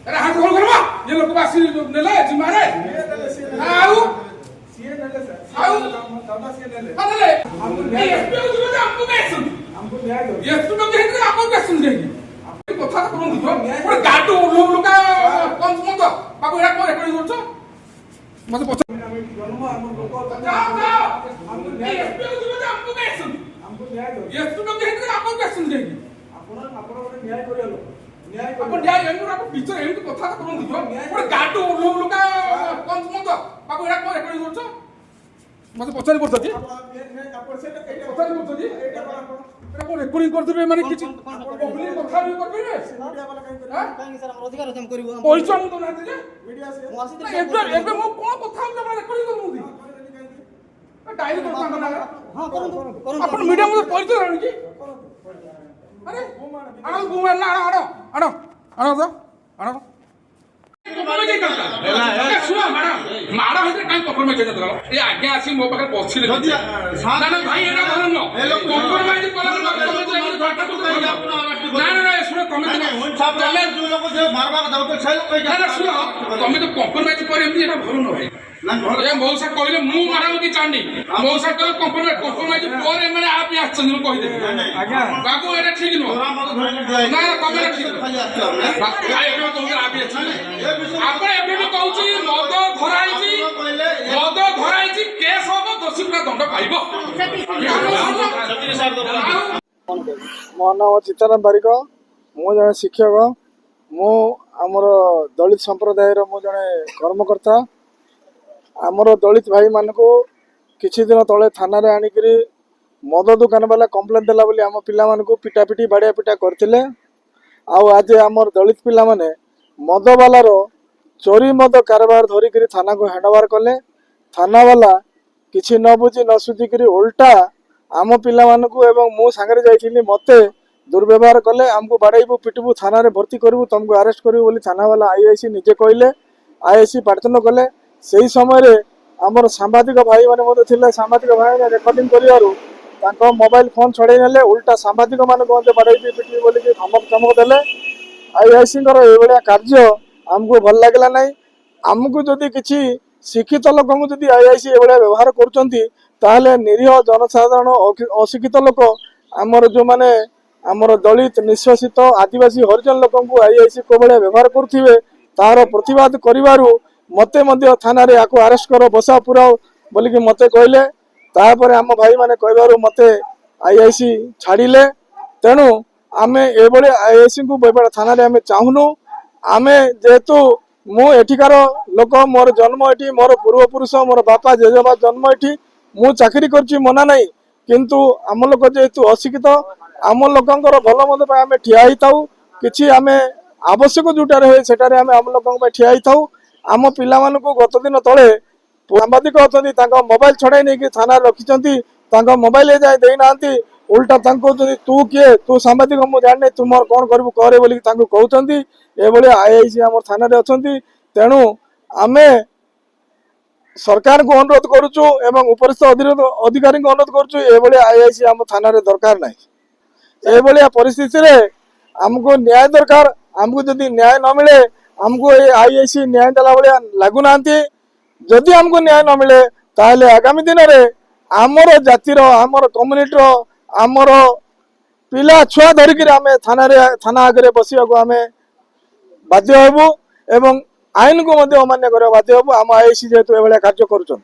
अरे हाथ कौन करवा ये लोग बासी नेले जिमारे आउ सीए नेले सर आउ दादा सीए नेले नेले ये एसपी को जो हमको कैसे हमको न्याय दो ये एसपी को कहते आपको कैसे देंगे आपकी कथा करो पूरा गाडू लोग का कौन सुन दो बाबू एरा को रेकॉर्डिंग करछो मते पछ जन्म हम लोग जाओ जाओ हमको न्याय एसपी को जो हमको कैसे हमको न्याय दो ये एसपी को कहते आपको कैसे देंगे आपण न्याय करियो आपण न्याय एंगुर आपण पिक्चर एंगु कथा करू दियो पूरा गाडू लोग का कौन सुन दो बाबू एरा को रेकॉर्डिंग करछो मते पछारी पड़छ जी आपण से एटा पछारी पड़छ जी एटा एटा को रेकॉर्डिंग कर देबे माने किछि पब्लिक कथा भी करबे मीडिया वाला काई सर हम अधिकार हम करबो पैसा मु तो नाते जे मीडिया से मु आसी एबे मु कोन कथा हम रेकॉर्डिंग करमु दी डायरी कथा ना हां करन आपण मीडिया में परिचय रहन की अरे आनो घुमा ना आनो आनो आनो तो आनो सुनो मैडम माड़ा होते काई कॉम्प्रोमाइज कर दला ए आगे आसी मो पाखे बसिले ना ना भाई एना भरन कॉम्प्रोमाइज कला ना ना ना सुनो तमे चले जो लोग जो मारबा दाउ तो छै लोग ना सुनो तमे तो कॉम्प्रोमाइज करे एमती एना भरन भाई ए मौसा कहले मु माराम की चांडी मौसा कहले कॉम्प्रोमाइज पर माने आप आछन कहि दे आज्ञा बाबू एटा ठीक न ना तमे ठीक भाई एबे तो आप आछन आपण एबे भी कहउची मद धराइची केस होबो दोषी का दंड पाइबो मो नाम चित्ताराम बारिक मु जने शिक्षक मु आमर दलित संप्रदाय मु जने कर्मकर्ता आमर दलित भाई मान को किछि दिन तले थाना रे आनिकरी मद दुकान वाला कंप्लेन देला बोली आम पिला मान को पिटापिटी बाड़िया पिटा करथिले आउ आज आमर दलित पिला माने मद वाला रो चोरी मद कारबार धरिकरी थाना को हैंडओवर कले थाना वाला किछि न बुझी न सुझिकरी उल्टा आम पिला मान को एवं मु सांगरे जाइथिली मते दुर्व्यवहार कले हमको बाड़ाइबू पिटबू थाना रे भर्ती करबू तुमको अरेस्ट करबू बोली थाना वाला आईआईसी निजे कहले आईआईसी प्रार्थना कले सेही समय रे हमर सांबादिक भाई माने मते थिले सांबादिक भाई ने रेकॉर्डिंग करियारु ताको मोबाइल फोन छड़े नेले उल्टा सांबादिक मान को बाड़ाइबी पिटबी बोली कि धमक धमक देले आईआईसी कर ए बलिया कार्य हमको भल लागला नहीं हमको जदि किछि शिक्षित लोक जदि आईआईसी ए बलिया व्यवहार करचंती ताहले निरीह जनसाधारण अशिक्षित लोक आमर जो माने आमर दलित निष्कासित आदिवासी हरिजन लोक को आईआईसी को बलिया व्यवहार करथिबे तार प्रतिवाद करिवारु मते मध्य थाना रे आको अरेस्ट करो बसा पुराओ बोली कि मते कहले तापर आम भाई माने कहबारु मते आईआईसी छाड़िले तेणु आमे ए बळे आईआईसी को बेबड़ थाना रे आमे चाहुनु आमे जेतु मु एठिकार लोक मोर जन्म एठी मोर पूर्व पुरुष मोर बापा जेजेबा जन्म एठी मु चाकरी करची मना नहीं किंतु आम लोक जेतु अशिक्षित आम लोकंकर भल मद पे आमे ठिया ही थाउ किछि आमे आवश्यक जुटारे होय सेटारे आमे आम लोकन पे ठिया ही थाउ आम पिला मान को गत दिन तले सांबादिक अछंती तांको मोबाइल छड़ाई नहीं कि थाना रखिचंती तांको मोबाइल जाय देई नांती उल्टा तांको तू किए तू सांबादिक मु जाने तू मोर कोन करबू करे बोली तांको कहउचंती ए बळे आईआईसी हमर थाना रे अछंती तेणु आमे सरकार को अनुरोध करूछु एवं उपरिस्थ अधिकारी को अनुरोध करूछु ए बळे आईआईसी हम थाना रे दरकार नाही ए बळे परिस्थिति रे हमको न्याय दरकार हमको जदी न्याय न मिले हमको ये आईआईसी न्याय देला बळे लागु नांती जदी हमको न्याय न मिले ताहले आगामी दिन रे हमर जाति रो हमर कम्युनिटी रो हमर पिला छुआ धरिक आमे थाना आगे बसिया को आमे बाध्य हेबु एवं आईन को मध्य अमान्य करबा बाध्य हेबु हम आईआईसी जेतु एभले कार्य करूछन।